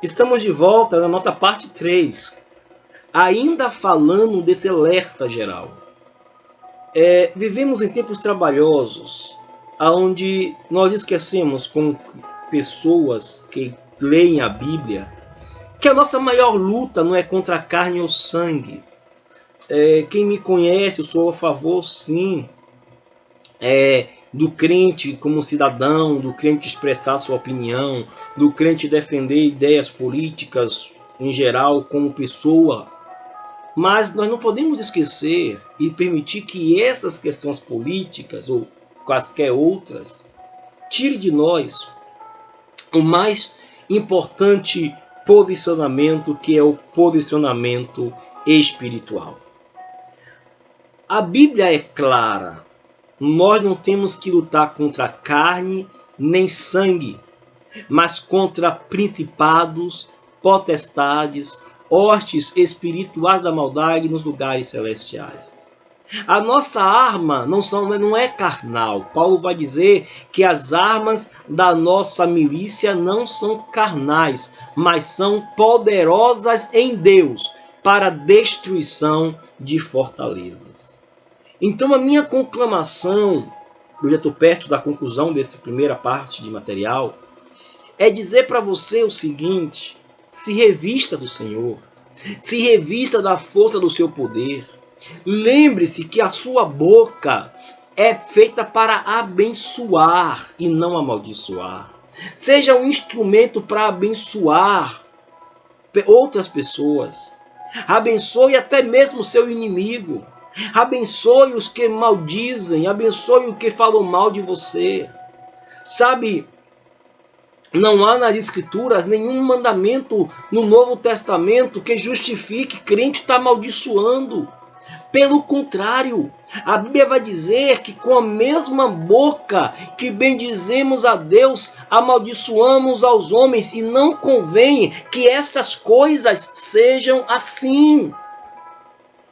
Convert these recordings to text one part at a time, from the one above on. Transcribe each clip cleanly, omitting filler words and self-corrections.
Estamos de volta na nossa parte 3, ainda falando desse alerta geral. Vivemos em tempos trabalhosos, onde nós esquecemos, com pessoas que leem a Bíblia, que a nossa maior luta não é contra a carne ou sangue. Quem me conhece, eu sou a favor, sim, do crente como cidadão, do crente expressar sua opinião, do crente defender ideias políticas em geral como pessoa. Mas nós não podemos esquecer e permitir que essas questões políticas ou quaisquer outras tire de nós o mais importante posicionamento, que é o posicionamento espiritual. A Bíblia é clara. Nós não temos que lutar contra carne nem sangue, mas contra principados, potestades, hostes espirituais da maldade nos lugares celestiais. A nossa arma não é carnal. Paulo vai dizer que as armas da nossa milícia não são carnais, mas são poderosas em Deus para a destruição de fortalezas. Então a minha conclamação, eu já estou perto da conclusão dessa primeira parte de material, é dizer para você o seguinte: se revista do Senhor, se revista da força do seu poder. Lembre-se que a sua boca é feita para abençoar e não amaldiçoar. Seja um instrumento para abençoar outras pessoas. Abençoe até mesmo o seu inimigo. Abençoe os que maldizem, abençoe o que falam mal de você. Sabe, não há nas Escrituras nenhum mandamento no Novo Testamento que justifique crente estar amaldiçoando. Pelo contrário, a Bíblia vai dizer que com a mesma boca que bendizemos a Deus, amaldiçoamos aos homens, e não convém que estas coisas sejam assim.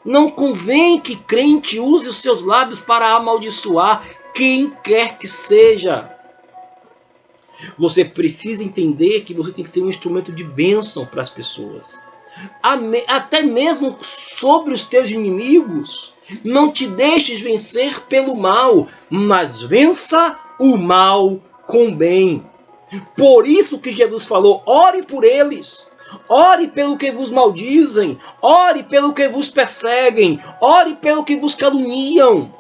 Não convém que crente use os seus lábios para amaldiçoar quem quer que seja. Você precisa entender que você tem que ser um instrumento de bênção para as pessoas. Até mesmo sobre os teus inimigos. Não te deixes vencer pelo mal, mas vença o mal com bem. Por isso que Jesus falou: ore por eles. Ore pelo que vos maldizem, ore pelo que vos perseguem, ore pelo que vos caluniam.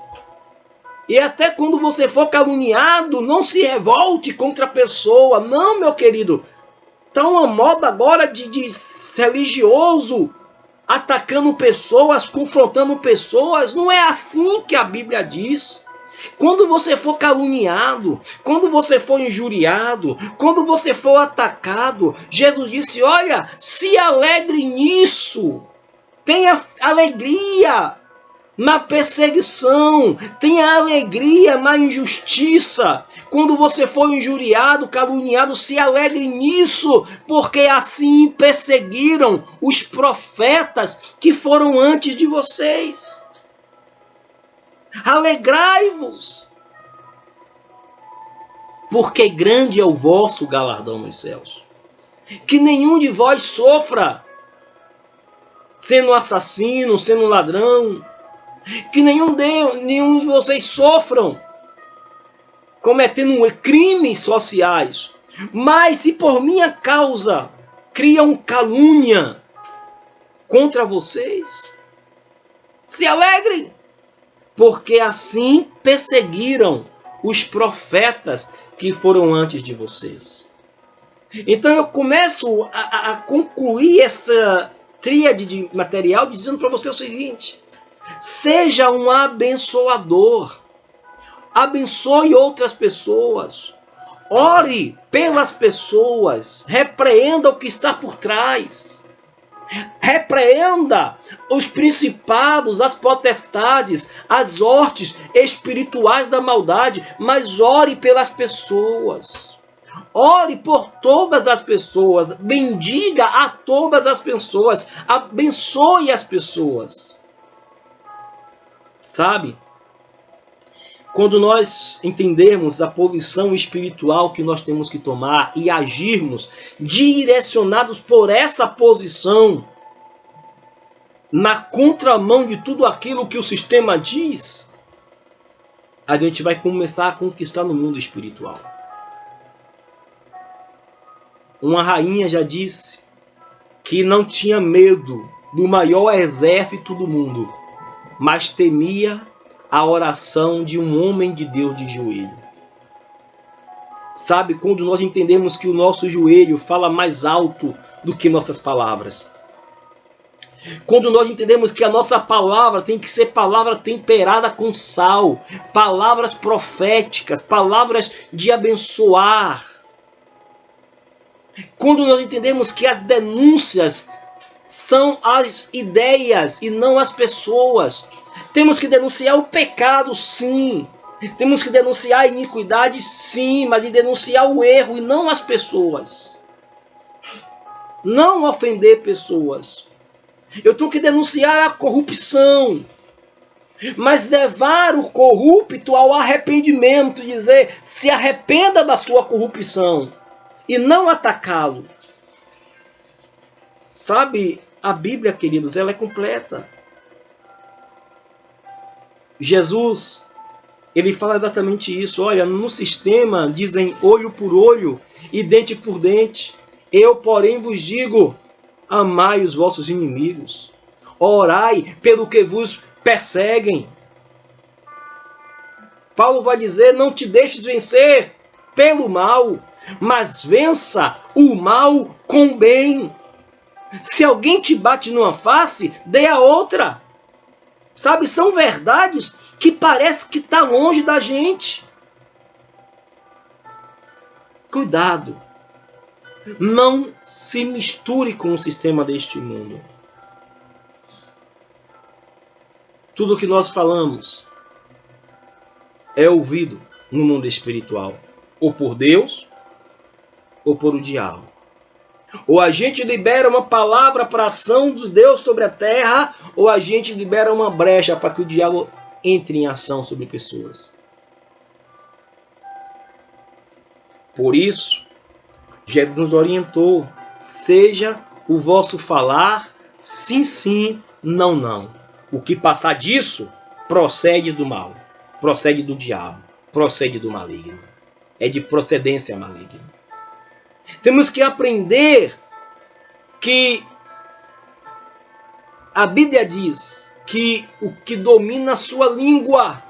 E até quando você for caluniado, não se revolte contra a pessoa. Não, meu querido. Está uma moda agora de religioso atacando pessoas, confrontando pessoas. Não é assim que a Bíblia diz. Quando você for caluniado, quando você for injuriado, quando você for atacado, Jesus disse: olha, se alegre nisso, tenha alegria na perseguição, tenha alegria na injustiça. Quando você for injuriado, caluniado, se alegre nisso, porque assim perseguiram os profetas que foram antes de vocês. Alegrai-vos, porque grande é o vosso galardão nos céus. Que nenhum de vós sofra sendo assassino, sendo ladrão. Que nenhum de vocês sofram cometendo crimes sociais. Mas se por minha causa criam calúnia contra vocês, se alegrem, porque assim perseguiram os profetas que foram antes de vocês. Então eu começo a concluir essa tríade de material dizendo para você o seguinte: seja um abençoador. Abençoe outras pessoas. Ore pelas pessoas. Repreenda o que está por trás. Repreenda os principados, as potestades, as hostes espirituais da maldade. Mas ore pelas pessoas. Ore por todas as pessoas. Bendiga a todas as pessoas. Abençoe as pessoas. Sabe? Quando nós entendermos a posição espiritual que nós temos que tomar e agirmos direcionados por essa posição, na contramão de tudo aquilo que o sistema diz, a gente vai começar a conquistar no mundo espiritual. Uma rainha já disse que não tinha medo do maior exército do mundo, mas temia a oração de um homem de Deus de joelho. Sabe, quando nós entendemos que o nosso joelho fala mais alto do que nossas palavras. Quando nós entendemos que a nossa palavra tem que ser palavra temperada com sal, palavras proféticas, palavras de abençoar. Quando nós entendemos que as denúncias são as ideias e não as pessoas. Temos que denunciar o pecado, sim. Temos que denunciar a iniquidade, sim, mas denunciar o erro e não as pessoas. Não ofender pessoas. Eu tenho que denunciar a corrupção, mas levar o corrupto ao arrependimento, dizer, se arrependa da sua corrupção e não atacá-lo. Sabe, a Bíblia, queridos, ela é completa. Jesus, ele fala exatamente isso. Olha, no sistema dizem olho por olho e dente por dente. Eu, porém, vos digo, amai os vossos inimigos. Orai pelo que vos perseguem. Paulo vai dizer, não te deixes vencer pelo mal, mas vença o mal com bem. Se alguém te bate numa face, dê a outra. Sabe, são verdades que parece que está longe da gente. Cuidado. Não se misture com o sistema deste mundo. Tudo que nós falamos é ouvido no mundo espiritual. Ou por Deus, ou por o diabo. Ou a gente libera uma palavra para a ação de Deus sobre a terra, ou a gente libera uma brecha para que o diabo entre em ação sobre pessoas. Por isso, Jesus nos orientou, seja o vosso falar sim, sim, não, não. O que passar disso procede do mal, procede do diabo, procede do maligno. É de procedência maligna. Temos que aprender que a Bíblia diz que o que domina a sua língua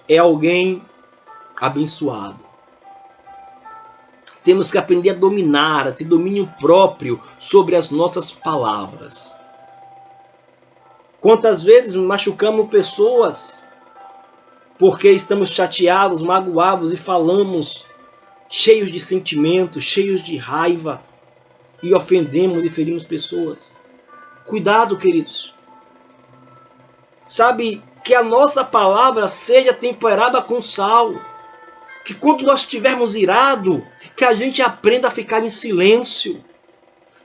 é alguém abençoado. Temos que aprender a dominar, a ter domínio próprio sobre as nossas palavras. Quantas vezes machucamos pessoas porque estamos chateados, magoados e falamos cheios de sentimentos, cheios de raiva, e ofendemos e ferimos pessoas. Cuidado, queridos. Sabe, que a nossa palavra seja temperada com sal. Que quando nós estivermos irados, que a gente aprenda a ficar em silêncio.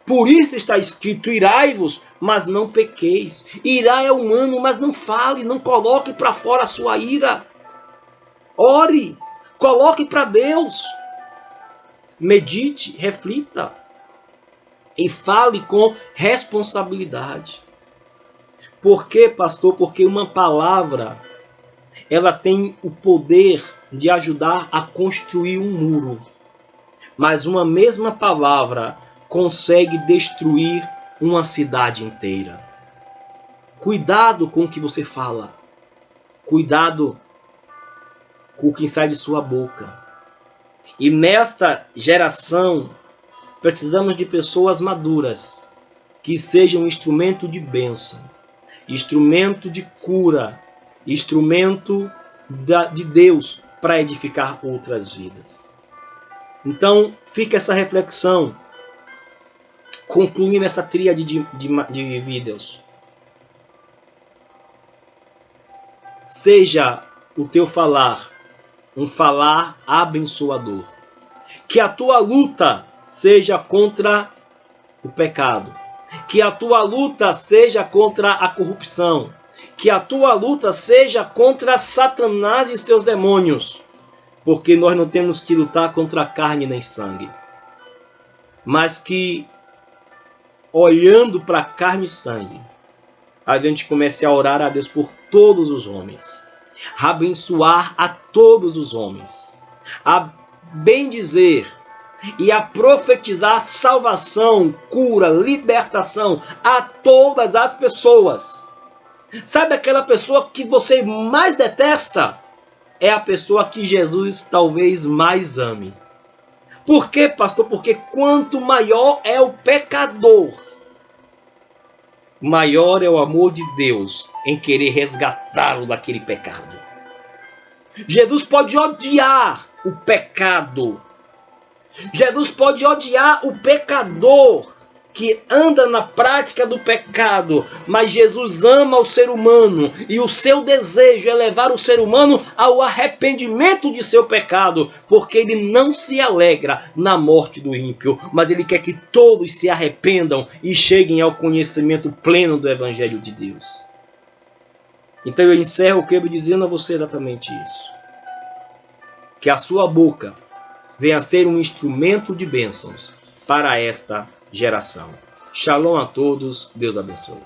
Por isso está escrito, irai-vos, mas não pequeis. Irá é humano, mas não fale, não coloque para fora a sua ira. Ore, coloque para Deus. Medite, reflita e fale com responsabilidade. Por quê, pastor? Porque uma palavra, ela tem o poder de ajudar a construir um muro. Mas uma mesma palavra consegue destruir uma cidade inteira. Cuidado com o que você fala. Cuidado com o que sai de sua boca. E nesta geração, precisamos de pessoas maduras, que sejam instrumento de bênção, instrumento de cura, instrumento de Deus para edificar outras vidas. Então, fica essa reflexão, concluindo essa tríade de vídeos. Seja o teu falar um falar abençoador. Que a tua luta seja contra o pecado. Que a tua luta seja contra a corrupção. que a tua luta seja contra Satanás e seus demônios, porque nós não temos que lutar contra carne nem sangue, mas que, olhando para carne e sangue, a gente comece a orar a Deus por todos os homens, a abençoar a todos os homens, a bendizer e a profetizar salvação, cura, libertação a todas as pessoas. Sabe aquela pessoa que você mais detesta? É a pessoa que Jesus talvez mais ame. Por quê, pastor? Porque quanto maior é o pecador, maior é o amor de Deus em querer resgatá-lo daquele pecado. Jesus pode odiar o pecado. Jesus pode odiar o pecador que anda na prática do pecado, mas Jesus ama o ser humano e o seu desejo é levar o ser humano ao arrependimento de seu pecado, porque ele não se alegra na morte do ímpio, mas ele quer que todos se arrependam e cheguem ao conhecimento pleno do Evangelho de Deus. Então eu encerro o quebro dizendo a você exatamente isso. Que a sua boca venha a ser um instrumento de bênçãos para esta geração. Shalom a todos, Deus abençoe.